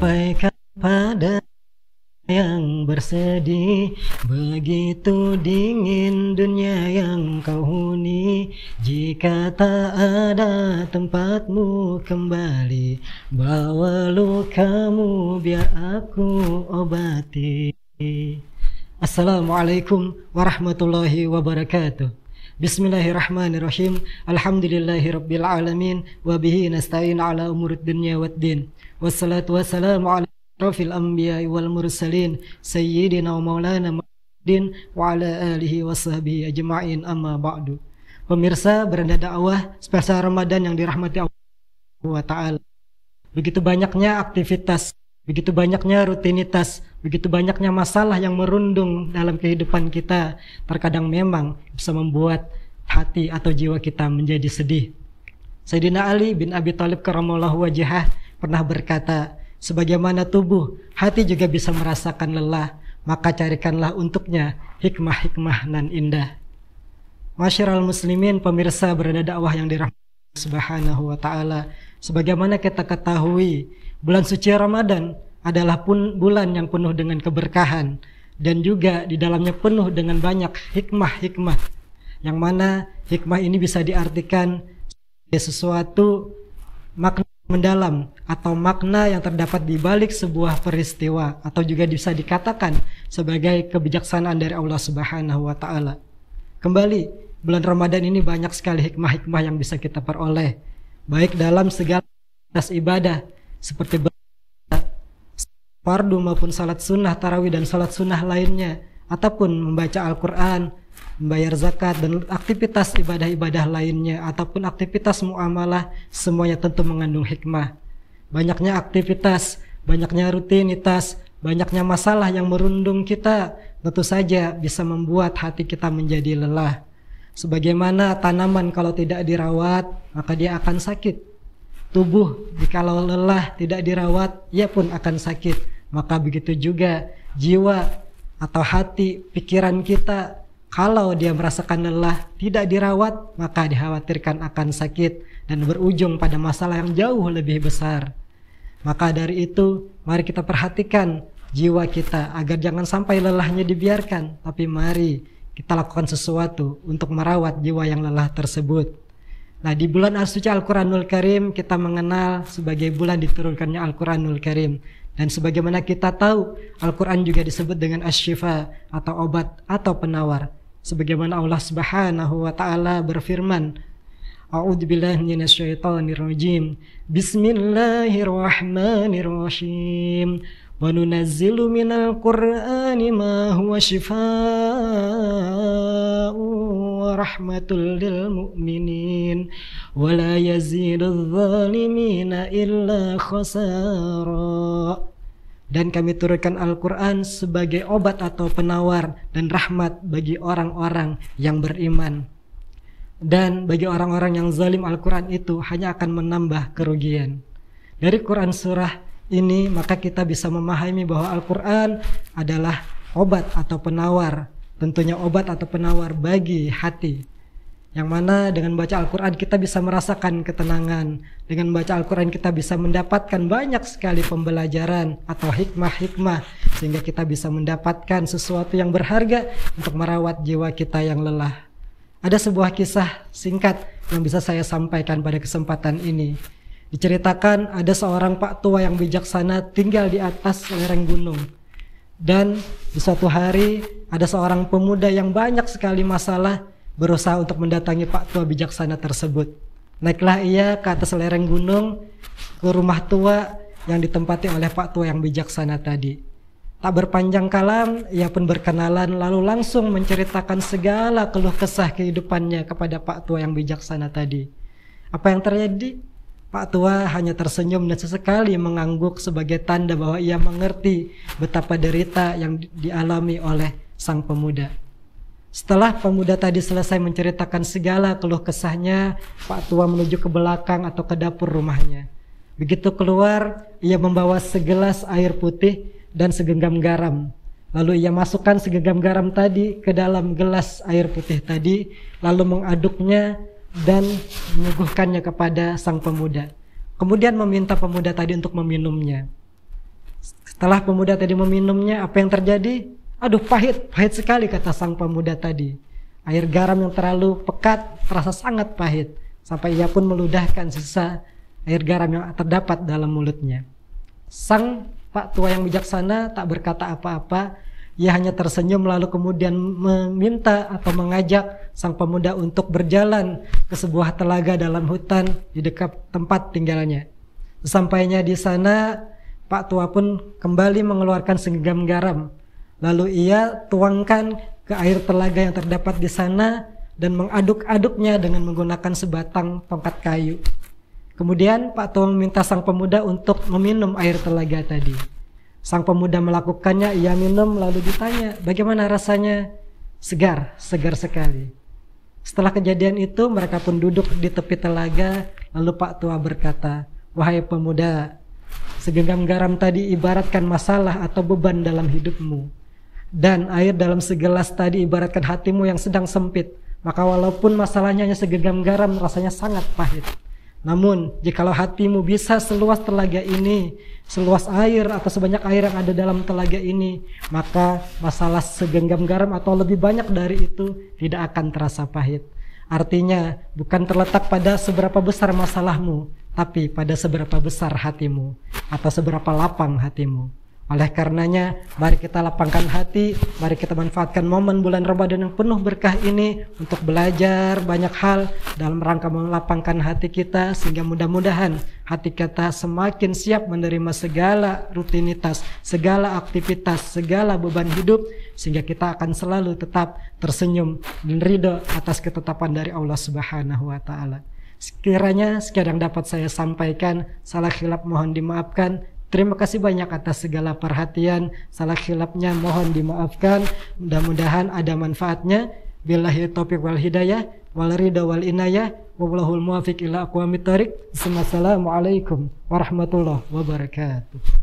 sampaikan pada yang bersedih, begitu dingin dunia yang kau huni. Jika tak ada tempatmu kembali, bawa lukamu biar aku obati. Assalamualaikum warahmatullahi wabarakatuh. Bismillahirrahmanirrahim. Alhamdulillahirabbil alamin wa bihi nasta'in ala umurid dunya waddin. Wassalatu wassalamu ala asyrafil anbiya'i wal mursalin sayyidina wa maulana Muhammadin wa ala alihi washabbihi ajma'in, amma ba'du. Pemirsa Beranda Dakwah spesial Ramadan yang dirahmati Allah wa ta'ala. Begitu banyaknya aktivitas, begitu banyaknya rutinitas, begitu banyaknya masalah yang merundung dalam kehidupan kita. Terkadang memang bisa membuat hati atau jiwa kita menjadi sedih. Sayyidina Ali bin Abi Thalib karramallahu wajhah pernah berkata, sebagaimana tubuh, hati juga bisa merasakan lelah, maka carikanlah untuknya hikmah-hikmah nan indah. Masyiral muslimin, pemirsa Beranda Dakwah yang dirahmati Subhanahu wa ta'ala, sebagaimana kita ketahui, bulan suci Ramadan adalah bulan yang penuh dengan keberkahan, dan juga di dalamnya penuh dengan banyak hikmah-hikmah, yang mana hikmah ini bisa diartikan sebagai sesuatu makna mendalam atau makna yang terdapat di balik sebuah peristiwa, atau juga bisa dikatakan sebagai kebijaksanaan dari Allah Subhanahu wa ta'ala. Kembali, bulan Ramadan ini banyak sekali hikmah-hikmah yang bisa kita peroleh, baik dalam segala ibadah seperti fardu maupun salat sunnah tarawih dan salat sunnah lainnya, ataupun membaca Al-Quran, membayar zakat, dan aktivitas ibadah-ibadah lainnya, ataupun aktivitas muamalah, semuanya tentu mengandung hikmah. Banyaknya aktivitas, banyaknya rutinitas, banyaknya masalah yang merundung kita, tentu saja bisa membuat hati kita menjadi lelah. Sebagaimana tanaman kalau tidak dirawat, maka dia akan sakit. Tubuh jikalau lelah tidak dirawat, ia pun akan sakit. Maka begitu juga jiwa atau hati, pikiran kita, kalau dia merasakan lelah, tidak dirawat, maka dikhawatirkan akan sakit dan berujung pada masalah yang jauh lebih besar. Maka dari itu, mari kita perhatikan jiwa kita agar jangan sampai lelahnya dibiarkan, tapi mari kita lakukan sesuatu untuk merawat jiwa yang lelah tersebut. Nah, di bulan suci Al-Quranul Karim kita mengenal sebagai bulan diturunkannya Al-Quranul Karim. Dan sebagaimana kita tahu, Al-Quran juga disebut dengan asy-syifa atau obat atau penawar. Sebagaimana Allah Subhanahu wa ta'ala berfirman, A'udzubillahi minasyaitonir rajim. Bismillahirrahmanirrahim. Wa nunazzilu minal Qur'ani ma huwa syifaa'u wa rahmatul lil mu'minin wa la yazidudz zalimina illa khasara. Dan kami turunkan Al-Quran sebagai obat atau penawar dan rahmat bagi orang-orang yang beriman. Dan bagi orang-orang yang zalim, Al-Quran itu hanya akan menambah kerugian. Dari Quran surah ini maka kita bisa memahami bahwa Al-Quran adalah obat atau penawar. Tentunya obat atau penawar bagi hati, yang mana dengan baca Al-Quran kita bisa merasakan ketenangan. Dengan baca Al-Quran kita bisa mendapatkan banyak sekali pembelajaran atau hikmah-hikmah, sehingga kita bisa mendapatkan sesuatu yang berharga untuk merawat jiwa kita yang lelah. Ada sebuah kisah singkat yang bisa saya sampaikan pada kesempatan ini. Diceritakan ada seorang pak tua yang bijaksana tinggal di atas lereng gunung. Dan di suatu hari ada seorang pemuda yang banyak sekali masalah berusaha untuk mendatangi pak tua bijaksana tersebut. Naiklah ia ke atas lereng gunung, ke rumah tua yang ditempati oleh pak tua yang bijaksana tadi. Tak berpanjang kalam, ia pun berkenalan lalu langsung menceritakan segala keluh kesah kehidupannya kepada pak tua yang bijaksana tadi. Apa yang terjadi? Pak tua hanya tersenyum dan sesekali mengangguk sebagai tanda bahwa ia mengerti betapa derita yang dialami oleh sang pemuda. Setelah pemuda tadi selesai menceritakan segala keluh kesahnya, Pak tua menuju ke belakang atau ke dapur rumahnya. Begitu keluar, ia membawa segelas air putih dan segenggam garam. Lalu ia masukkan segenggam garam tadi ke dalam gelas air putih tadi, lalu mengaduknya dan menyuguhkannya kepada sang pemuda. Kemudian meminta pemuda tadi untuk meminumnya. Setelah pemuda tadi meminumnya, apa yang terjadi? Aduh, pahit sekali, kata sang pemuda tadi. Air garam yang terlalu pekat terasa sangat pahit, sampai ia pun meludahkan sisa air garam yang terdapat dalam mulutnya. Sang Pak Tua yang bijaksana tak berkata apa-apa. Ia hanya tersenyum lalu kemudian meminta atau mengajak sang pemuda untuk berjalan ke sebuah telaga dalam hutan di dekat tempat tinggalnya. Sesampainya di sana, Pak Tua pun kembali mengeluarkan segenggam garam. Lalu ia tuangkan ke air telaga yang terdapat di sana dan mengaduk-aduknya dengan menggunakan sebatang tongkat kayu. Kemudian Pak Tua meminta sang pemuda untuk meminum air telaga tadi. Sang pemuda melakukannya, ia minum lalu ditanya, bagaimana rasanya? Segar sekali. Setelah kejadian itu mereka pun duduk di tepi telaga, lalu Pak Tua berkata, wahai pemuda, segenggam garam tadi ibaratkan masalah atau beban dalam hidupmu. Dan air dalam segelas tadi ibaratkan hatimu yang sedang sempit. Maka walaupun masalahnya hanya segenggam garam, rasanya sangat pahit. Namun, jikalau hatimu bisa seluas telaga ini, seluas air atau sebanyak air yang ada dalam telaga ini, maka masalah segenggam garam atau lebih banyak dari itu tidak akan terasa pahit. Artinya, bukan terletak pada seberapa besar masalahmu, tapi pada seberapa besar hatimu atau seberapa lapang hatimu. Oleh karenanya, mari kita lapangkan hati, mari kita manfaatkan momen bulan Ramadan yang penuh berkah ini untuk belajar banyak hal dalam rangka melapangkan hati kita, sehingga mudah-mudahan hati kita semakin siap menerima segala rutinitas, segala aktivitas, segala beban hidup, sehingga kita akan selalu tetap tersenyum dan ridho atas ketetapan dari Allah Subhanahu wa Ta'ala. Sekiranya sekian yang dapat saya sampaikan, salah khilaf mohon dimaafkan. Terima kasih banyak atas segala perhatian. Salah khilafnya mohon dimaafkan. Mudah-mudahan ada manfaatnya. Billahi taufiq wal hidayah wal ridha wal inayah wallahul muwaffiq ila aqwamit thoriq. Assalamualaikum warahmatullahi wabarakatuh.